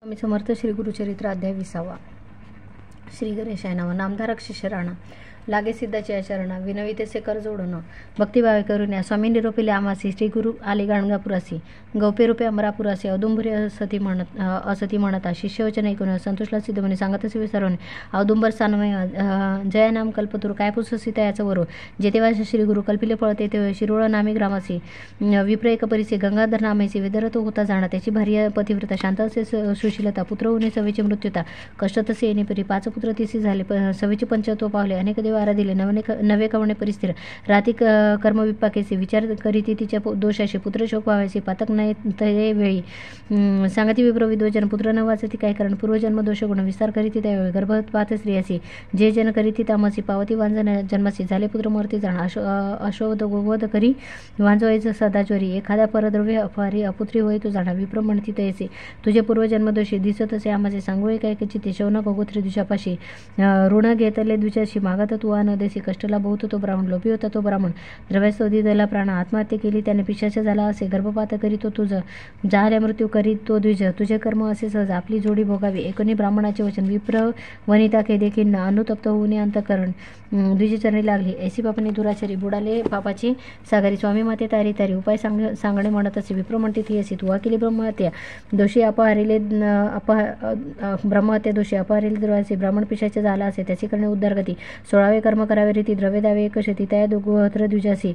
स्वामी समर्थ श्री गुरुचरित्र अध्याय 20. श्री गणेशाय नमः. नामधारक शिष्य राणा लागे सिद्धाचे आचरणा विनवितेसे कर जोडणं भक्तिभावे करून स्वामी निरोपिले आमासी श्री गुरु आले गाणगापुरासी गौपे रूपे अमरापुरासी औदुंबरी असती म्हणता शिष्यवचन ऐकून संतोषला सिद्ध म्हणे सांगतसे विसरवणे औदुंबर स्थानमय जया नाम कल्पतुर काय पुससी तयाचं वरो जेतेवा श्री गुरु कल्पिले पळते ते शिरोळ नामे ग्रामासी विप्र एक परिसे गंगाधर नामेसी वेदर तो होता जाणा त्याची भार्य पतिव्रता शांत असे सुशीलता पुत्र होणे सवेचे मृत्युता कष्ट तसे येणे परी 5 पुत्र तिसी झाले सवेचे पंचत्व पावले अनेक वारा दिले नवे कवणे परिस्थिर राती कर्मविपाकेचे विचार करीती तिच्या दोषाशी पुत्र शोक व्हावायचे पातक नाही ते वेळी सांगती विप्र विद्वजन पुत्र न वाचती काय कारण पूर्वजन्म दोष गुण विस्तार करीती त्यावेळी गर्भपात स्त्रियासी जे जन करीती तामसी पावती वांजन जन्मासी झाले पुत्र मरती जाण अशोध गोवध करी वांजवायचं सदाचोरी एखादा परद्रव्य अपारी अपुत्री होय तू जाणा विप्र म्हणती तयसे तुझे पूर्वजन्म दोषी दिसत असे आमाचे सांगोळे काय चिते शौन गोगोत्री दुषापाशी ऋण घेतले दुचाशी मागत तू न देसी कष्टला बहुत तो ब्राह्मण लोभी होता तो ब्राह्मण द्रव्यास्तोधी दला प्राण आत्महत्या केली त्याने पिशाच झाला असे गर्भपात करी तो तुझ झाल्या मृत्यू करी तो द्विज तुझे कर्म असे सहज आपली जोडी भोगावी एकोणी ब्राह्मणाचे वचन विप्र वनिता के देखील अनुतप्त होऊन अंतकरण द्विजचरणी लागले ऐसी पापाने दुराचारी बुडाले पापाची सागरी स्वामी माते तारी तारी उपाय सांगणे म्हणत असे विप्र म्हणते ती असे तुवा केली ब्रह्महत्या दोषी अपहारिले ब्रह्महत्या दोषी अपहारिले दुराचे ब्राह्मण पिशाचे झाला असे त्याची करणे उद्धारगती 16वे कर्म करावे रीती द्रव्य द्यावे एक शेती तया गोत्र द्विजासी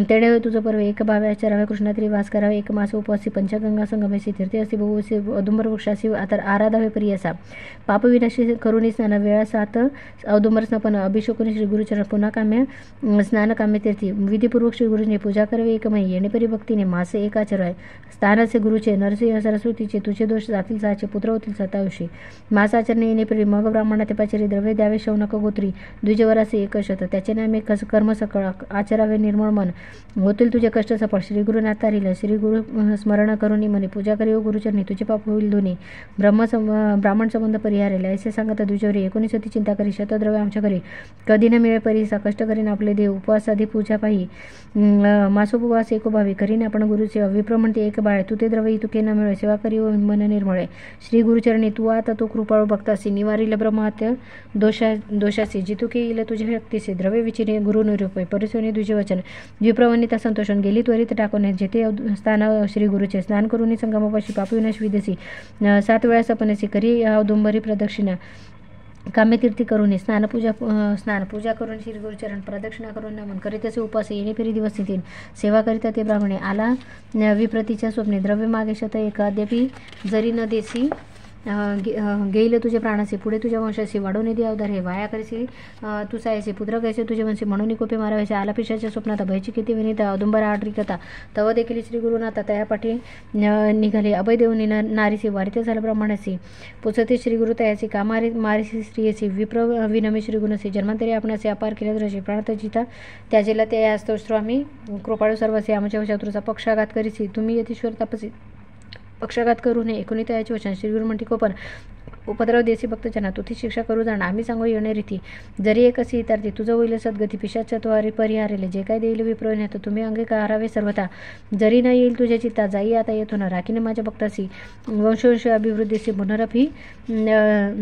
तेडे होय तुझं पर्व एक भावे आचरावे कृष्णात्री वास करावे एक मास उपवासी पंचगंगा संगमेसी तीर्थे असे बहुसी औदुंबर वृक्षासी आराधावे प्रियसा पाप विनाशी करुणी स्नान वेळा 7 औदुंबर स्नापन अभिषेकुनी श्री गुरुचरण पुन्हा काम्य स्नान काम्य तीर्थी विधीपूर्वक श्री गुरुने पूजा करावे एकमयी येणेपरी भक्तीने मासे एक आचरावे स्थानाचे गुरुचे नरसिंह सरस्वतीचे तुझे दोष जातील साचे पुत्र होतील 27 मास आचरणे येणेपरी मग ब्राह्मणा ते पाचरी द्रव्य द्यावे शौनक गोत्री द्विजवरासे एक शत त्याचे नामे कर्म सकळ आचरावे निर्मळ मन होतील तुझे कष्ट सफळ श्री गुरुनाथ तारिल श्री गुरु स्मरण करुणी मने पूजा करी ओ गुरुचरणी तुझे पाप होईल दोन्ही ब्राह्मण संबंध परिहारेल ऐसे सांगत द्विजवरी 19 चिंता करी शतद्रव्य आमच्या घरी कधी न मिळे परिसा कष्ट करीन आपले देव उपवास आधी पूजा पाही मासोपवास एको भावी करीन आपण गुरुसेवा विप्र म्हणते एक बाळे तू ते द्रव्य तुके न मिळे सेवा करी ओ मन निर्मळे श्री गुरुचरणी तू आता तो कृपाळू भक्तासी निवारिल ब्रह्महत्या दोषासी जितुके येईल तुझे व्यक्तीसे द्रव्य विचिने गुरु निरूपय परिसोनी तुझे वचन विप्रवनिता संतोषण गेली त्वरित टाकून जेथे स्थान श्री गुरुचे स्नान करून संगमापाशी पाप विनाश विदेसी 7 वेळा सपनेसी करी औदुंबरी प्रदक्षिणा काम्यतीर्थी करून स्नान पूजा करून श्री गुरुचरण प्रदक्षिणा करून नमन करीत असे उपास येणे फिरी दिवस येतील सेवा करिता ते ब्राह्मणे आला विप्रतीच्या स्वप्ने द्रव्य मागे शत एकाद्यापी जरी न देसी गेले तुझे प्राणासी पुढे तुझ्या वंशाशी वाढवणे दे अवधार हे वाया करसी तू सायसे पुत्र कैसे तुझे वंशी म्हणून कोपे मारावायचे आला पिशाच्या स्वप्नात भयची किती विनिता औदुंबर आडरिकता तव देखील श्री गुरुनाथा तयापाठी निघाले अभय देऊनी नारीसी वारिते झालं ब्राह्मणासी पुसते श्री गुरु तयासी कामारी मारिसी स्त्रियसी विप्र विनमी श्री गुणसी जन्मांतरी आपणासे अपार केले द्रशी प्राणात जिता त्याजेला त्या स्तोत्र आम्ही कृपाळू सर्वसे आमच्या शत्रूचा पक्षाघात करीसी तुम्ही यतीश्वर तपसी पक्षाघात करू नये एकोणी तयाचे वचन श्री गुरु म्हणते कोपन उपद्रव देसी भक्तजना तुझी शिक्षा करू जाण आम्ही सांगू येणे रीती जरी एक अशी इतरती तुझं होईल सद्गती पिशाच्या त्वारी परिहारेले जे काय देईल विप्रोने तर तुम्ही अंगीकारावे सर्वथा जरी न येईल तुझ्या चित्ता जाई आता येतो ना राखीने माझ्या भक्तासी वंशवंश अभिवृद्धीसी पुनरफी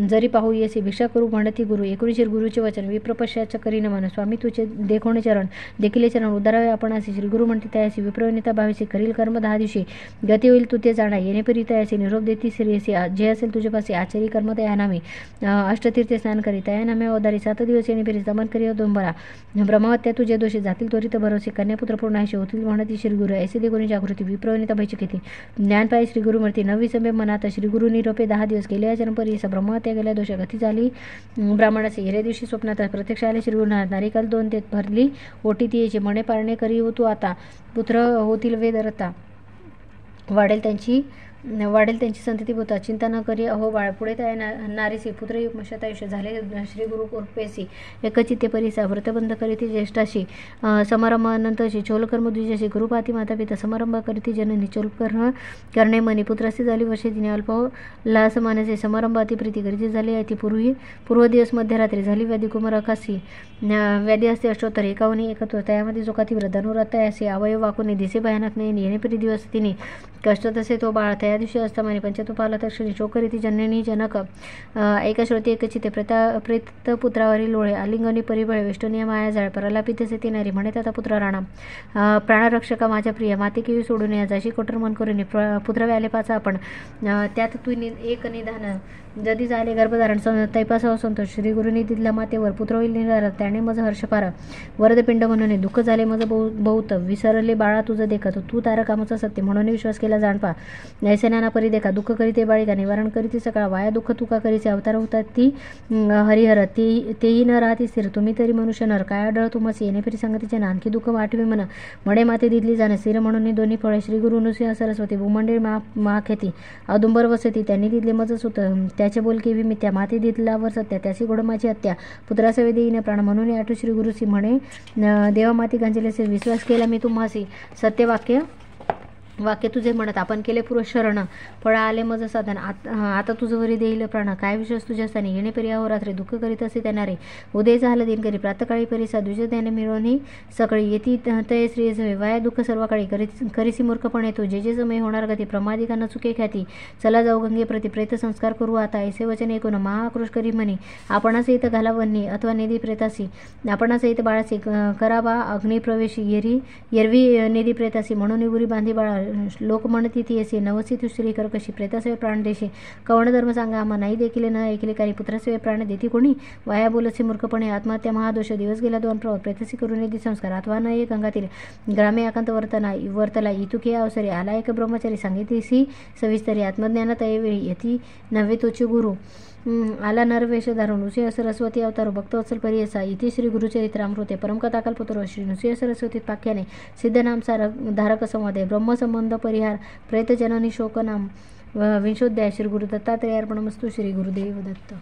जरी पाहू येसी भिक्षा करू म्हणती गुरु एकोणीशीर गुरुचे वचन विप्रपश्याच्या करीन मन स्वामी तुझे देखोणे चरण देखील चरण उद्धारावे आपण असे श्री गुरु म्हणते तयासी विप्रवनिता भावीसी करील कर्म 10 दिवशी गती होईल तू ते जाणा येणेपरी तयासी निरोप देती श्रेयसी जे असेल तुझे पासे आचारी कर्म तया नामे अष्टतीर्थे स्नान करी तया नामे अवधारी 7 दिवस येणे फिरी दमन करी दोंबरा ब्रह्महत्या तुझे दोषी जातील त्वरित भरोसे कन्यापुत्र पूर्ण आहे होतील म्हणती श्री गुरु ऐसे देखोणी जागृती विप्रवनिता भयची किती ज्ञान पाय श्री गुरु मूर्ती 9 संभे मनात श्री गुरु निरोपे 10 दिवस गेल्या जन्मपरी ब्रह्महत्या गेल्या दोष गती झाली ब्राह्मणाचे हिरे दिवशी स्वप्नात प्रत्यक्ष आले श्री गुरुनाथ नारिकाल 2 ते भरली ओटी ती याची मणे पारणे करी होतो आता पुत्र होतील वेदरता वाढेल त्यांची संतती होता चिंता न करी अहो बाळ पुढे त्या नारीसी पुत्र शतायुष्य झाले श्री गुरु कृपेसी एकचित्ते परिसा व्रतबंध करीती ज्येष्ठाशी समारंभानंतरशी चोलकर्म द्विजाशी गुरुपाती माता पिता समारंभ करीती जननी चोलकर्म करणे मनी पुत्रासी झाली वर्षे तिने अल्प लास मानसे समारंभ अतिप्रीती करीती झाली आहे ती पूर्व दिवस मध्यरात्री झाली व्याधी कुमार अकासी व्याधी असते अष्टोत्तर 51 एकत्व त्यामध्ये जो का तीव्र धनुरात असे अवयव वाकून दिसे भयानक नाही येणेपरी दिवस तिने कष्ट तसे तो बाळ या दिवशी अस्तमानी पंचतुपाला तक्षणी शोकरीती जननी जनक एका श्रोती एक चिते प्रेतपुत्रावरील लोळे आलिंगनी परिबळे वेष्टनीय माया जाळ प्रलापित सेती नारी म्हणे आता पुत्र राणा प्राणरक्षका माझ्या प्रिय माते किवी सोडून या जाशी कोटर मन करून पुत्र व्याले पाचा आपण त्यात तू एक निधान जदी झाले गर्भधारण तैपासाव संतोष श्री गुरुनी दिदला मातेवर पुत्र होईल निरार त्याने मज हर्षपार वरदपिंड म्हणून दुःख झाले मज बहुत विसरले बाळा तुझं देखत तू तारा कामाचा सत्य म्हणून विश्वास केला जाणपा नैसन्याना परी देखा दुःख करीते बाळिका निवारण करीते सकाळ वाया दुःख तुका करीचे अवतार होतात ती हरिहर तेही न राहती स्थिर तुम्ही तरी मनुष्य नर काय आढळ तुमस येणे फिरी सांगतीचे ना आणखी दुःख वाटवी मन मडे माते दिदली जाणे स्थिर म्हणून दोन्ही फळे श्री गुरु नृसिंह सरस्वती भूमंडळी मा खेती औदुंबर वसती त्यांनी दिदले मजच होत त्याचे बोल केवी मिथ्या माते दिदलावर सत्या त्याची गोड माझी हत्या पुत्रासवे देईने प्राण म्हणून आठू श्री गुरुसी म्हणे देवा माती गांजलेसे विश्वास केला मी तुम्हासी सत्यवाक्य तुझे म्हणत आपण केले पुरुष शरण फळा आले मज साधन आता तुझं वरी देईल प्राण काय विश्वास तुझ्या स्थानी येणे परी अहोरात्री दुःख करीत असे त्यांनारे उदय झालं दिन करी प्रातकाळी परिसा द्विज त्याने मिळवणी सकाळी येती तय श्री जवे वाया दुःख सर्वकाळी करीसी मूर्खपणे तो जे समय होणार गती प्रमादिकांना चुके ख्याती चला जाऊ गंगे प्रति प्रेत संस्कार करू आता ऐसे वचन ऐकून महाक्रोश करी म्हणे आपणासहित घालावन्नी अथवा निधी प्रेतासी आपणासहित बाळासी करावा अग्निप्रवेशी येरवी निधी प्रेतासी म्हणून उरी बांधी बाळा लोक म्हणती ती असे नवसी तू श्री कर कशी प्रेतासेवे प्राण देशी कवण धर्म सांगा आम्हा नाही देखील न ऐकले काही पुत्रासेवे प्राण देती कोणी वाया बोलसे मूर्खपणे आत्महत्या महादोष दिवस गेला दोन प्रवाह प्रेतसी करून येते संस्कार अथवा न एक अंगातील ग्रामे एकांत वर्तला इतुके अवसरे आला एक ब्रह्मचारी सांगितलीसी सविस्तरी आत्मज्ञानात वेळी यती नव्हे तोचे गुरु आला नरवेश धारून नृसिंह सरस्वती अवतारो भक्तवत्सल परियसा इथे श्री गुरुचरित्रामृते परमकथा कल्पतरो श्री नृसिंह सरस्वती पाख्याने सिद्धनाम धारक संवादे ब्रह्मसंबंध परिहार प्रेतजननी शोकनाम विंशोध्याय श्री गुरु दत्तात्रेयार्पणमस्तु श्री गुरुदेव दत्त.